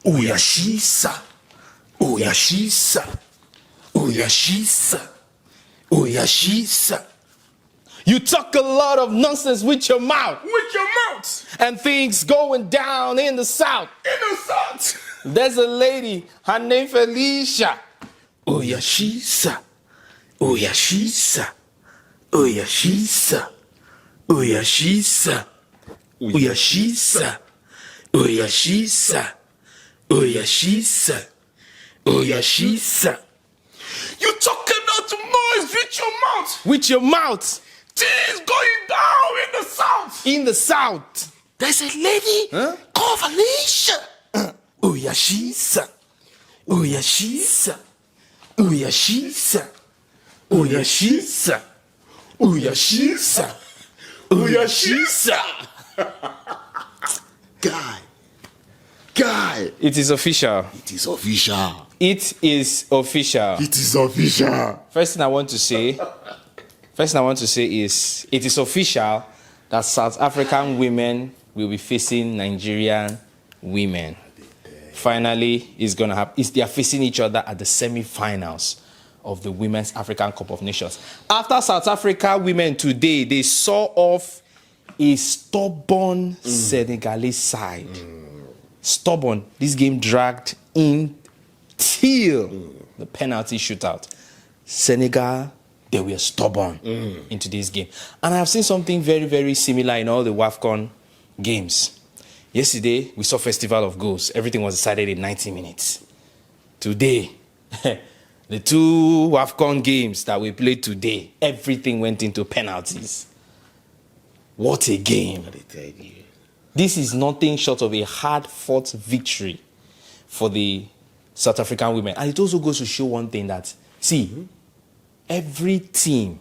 Uyashisa, Uyashisa, Uyashisa, Uyashisa. You talk a lot of nonsense with your mouth. With your mouth. And things going down in the south. In the south. There's a lady, her name Felicia. Uyashisa, Uyashisa, Uyashisa, Uyashisa, Uyashisa, Uyashisa, Uyashisa, Uyashisa. You talk a lot of noise with your mouth. With your mouth. Things going down in the south. In the south. There's a lady called Felicia. Uyashisa, Uyashisa, Uyashisa, Uyashisa, Uyashisa, Uyashisa. Guy. It is official. It is official. It is official. It is official. First thing I want to say is it is official that South African women will be facing Nigerian women. Finally, they are facing each other at the semifinals of the Women's African Cup of Nations. After South Africa women today, they saw off a stubborn Senegalese side. Stubborn. This game dragged in till the penalty shootout. Senegal, they were stubborn into this game. And I have seen something very, very similar in all the Wafcon games. Yesterday, we saw Festival of Goals. Everything was decided in 90 minutes. Today, the two Wafcon games that we played today, everything went into penalties. What a game. This is nothing short of a hard-fought victory for the South African women. And it also goes to show one thing that, see, every team,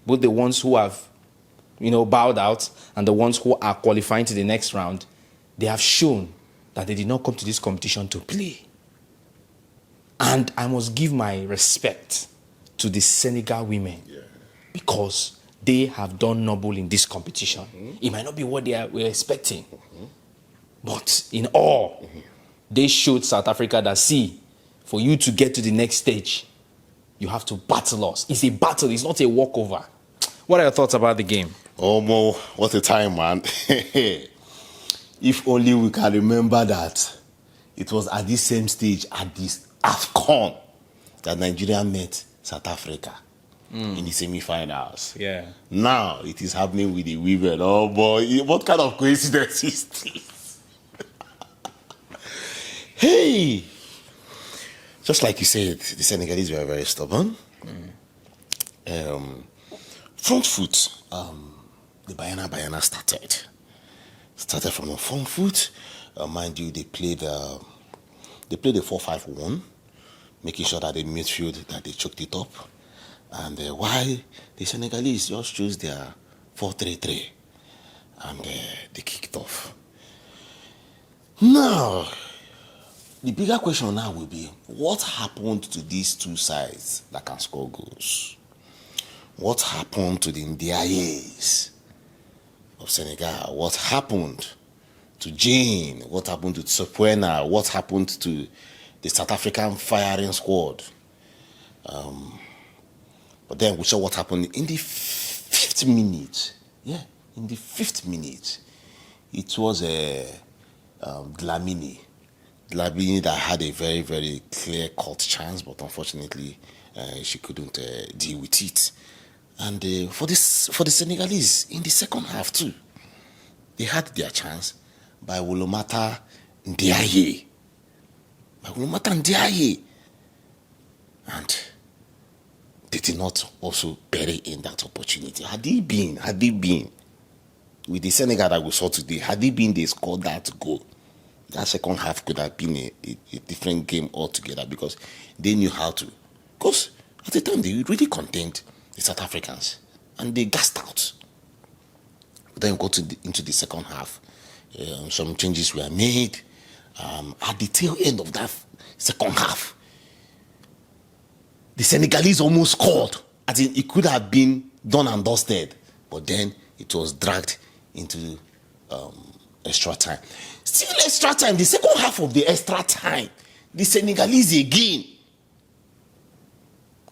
both the ones who have, bowed out and the ones who are qualifying to the next round, they have shown that they did not come to this competition to play. And I must give my respect to the Senegal women because they have done noble in this competition. It might not be what were expecting, but in all, they showed South Africa that, see, for you to get to the next stage, you have to battle us. It's a battle. It's not a walkover. What are your thoughts about the game? Oh, Mo, what a time, man. If only we can remember that it was at this same stage, at this Wafcon, that Nigeria met South Africa in the semifinals. Yeah. Now it is happening with the women. Oh, boy. What kind of coincidence is this? Hey! Just like you said, the Senegalese were very stubborn. Front foot, the Bayana started from the front foot. Mind you, they played the 4-5-1, making sure that the midfield that they choked it up. And why the Senegalese just chose their 4-3-3, and they kicked off. Now, the bigger question now will be, what happened to these two sides that can score goals? What happened to the Ndiayes of Senegal? What happened to Jane? What happened to Tsepuena? What happened to the South African firing squad? But then we saw what happened in the 5th minute. Yeah, in the 5th minute, it was Dlamini that had a very, very clear-cut chance, but unfortunately, she couldn't deal with it. And for the Senegalese, in the second half too, they had their chance by Wolomata Ndiaye. And they did not also bury in that opportunity. Had they been with the Senegal that we saw today, they scored that goal, that second half could have been a different game altogether, because they knew how to. Because at the time, they really contained the South Africans, and they gassed out. But then we got into the second half. Some changes were made. At the tail end of that second half, the Senegalese almost scored. As in, it could have been done and dusted, but then it was dragged into extra time. Still extra time. The second half of the extra time, the Senegalese again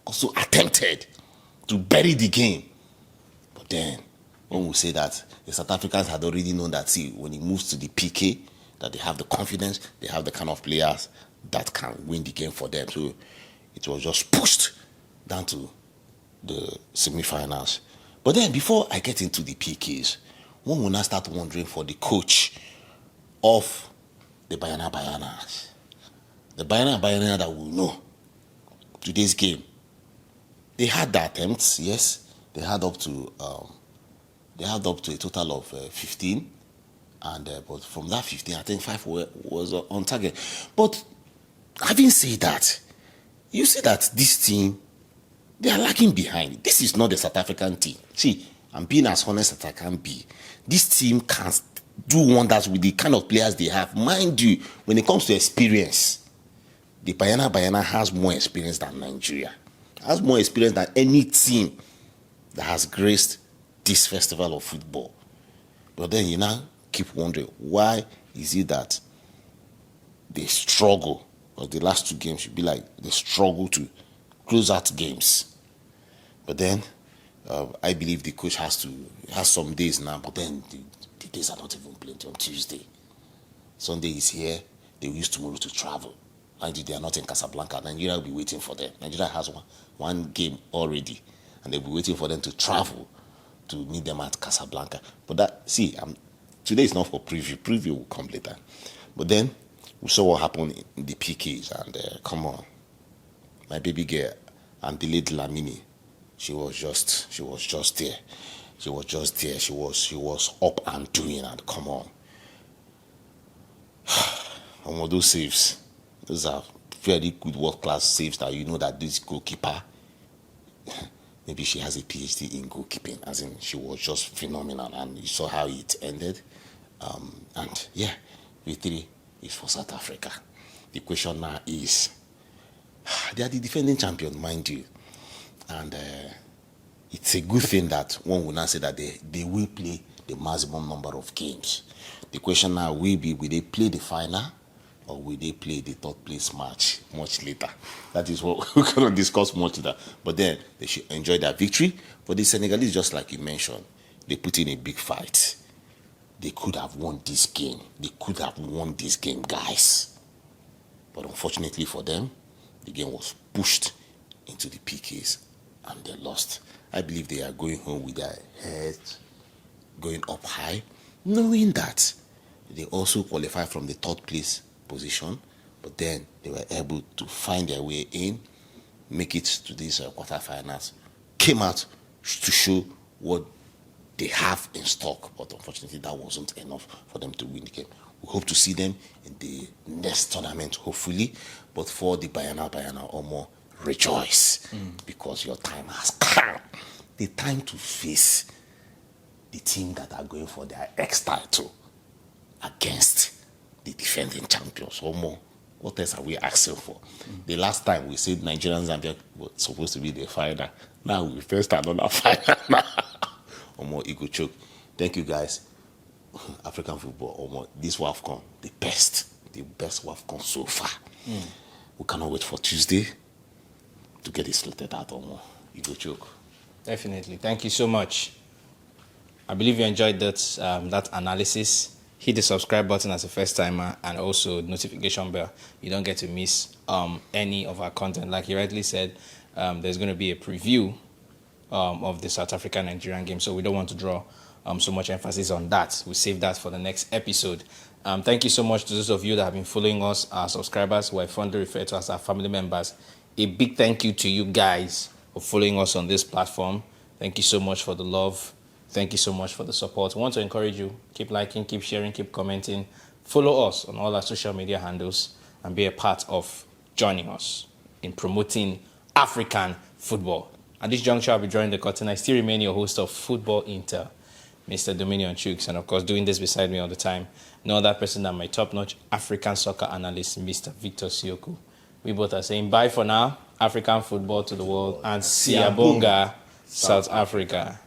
also attempted to bury the game. But then, one will say that the South Africans had already known that, see, when it moves to the PK, that they have the confidence, they have the kind of players that can win the game for them. So it was just pushed down to the semifinals. But then, before I get into the PKs, one will now start wondering for the coach of the Bayanas. The Bayana that we know today's game. They had the attempts, yes. They had up to a total of 15, and but from that 15, I think 5 was on target. But having said that, you see that this team, they are lagging behind. This is not the South African team. See, I'm being as honest as I can be. This team can do wonders with the kind of players they have. Mind you, when it comes to experience, the Bayana has more experience than Nigeria. Has more experience than any team that has graced this festival of football. But then you now keep wondering, why is it that they struggle? Or the last 2 games should be like they struggle to close out games. But then I believe the coach has some days now, but then the days are not even plenty. On Tuesday, Sunday is here. They will use tomorrow to travel. And they are not in Casablanca. Nigeria will be waiting for them. Nigeria has one game already, and they'll be waiting for them to travel to meet them at Casablanca. But today is not for preview. Preview will come later. But then we saw what happened in the PKs, and come on, my baby girl, and delayed Lamini. She was just there. She was just there. She was up and doing, and come on. All those saves. Those are very good world-class saves that you know that this goalkeeper, maybe she has a PhD in goalkeeping, as in she was just phenomenal, and you saw how it ended. And yeah, victory is for South Africa. The question now is, they are the defending champion, mind you, and it's a good thing that one will now say that they will play the maximum number of games. The question now will be, will they play the final, or will they play the third place match much later? That is what we're going to discuss much later. But then they should enjoy their victory. For the Senegalese, just like you mentioned, they put in a big fight. They could have won this game. They could have won this game, guys. But unfortunately for them, the game was pushed into the PKs and they lost. I believe they are going home with their heads going up high, knowing that they also qualify from the third place position, but then they were able to find their way in, make it to these quarter-finals, came out to show what they have in stock, but unfortunately that wasn't enough for them to win the game. We hope to see them in the next tournament, hopefully, but for the Bayana or more, rejoice, because your time has come. The time to face the team that are going for their ex-title against the defending champions or more. What else are we asking for? The last time we said Nigeria and Zambia were supposed to be the final. Now we first another final. Or more ego choke. Thank you guys. African football or more. This Wafcon, the best Wafcon so far. We cannot wait for Tuesday to get it slated out or more. Ego choke. Definitely. Thank you so much. I believe you enjoyed that analysis. Hit the subscribe button as a first timer, and also notification bell. You don't get to miss any of our content. Like you rightly said, there's going to be a preview of the South African Nigerian game, so we don't want to draw so much emphasis on that. We'll save that for the next episode. Thank you so much to those of you that have been following us, our subscribers, who I fondly refer to as our family members. A big thank you to you guys for following us on this platform. Thank you so much for the love. Thank you so much for the support. I want to encourage you, keep liking, keep sharing, keep commenting. Follow us on all our social media handles and be a part of joining us in promoting African football. At this juncture, I'll be drawing the curtain. I still remain your host of Football Intel, Mr. Dominion Chooks, and of course, doing this beside me all the time, no other person than my top-notch African soccer analyst, Mr. Victor Sioku. We both are saying bye for now, African football to the world, and Siyabonga, South Africa.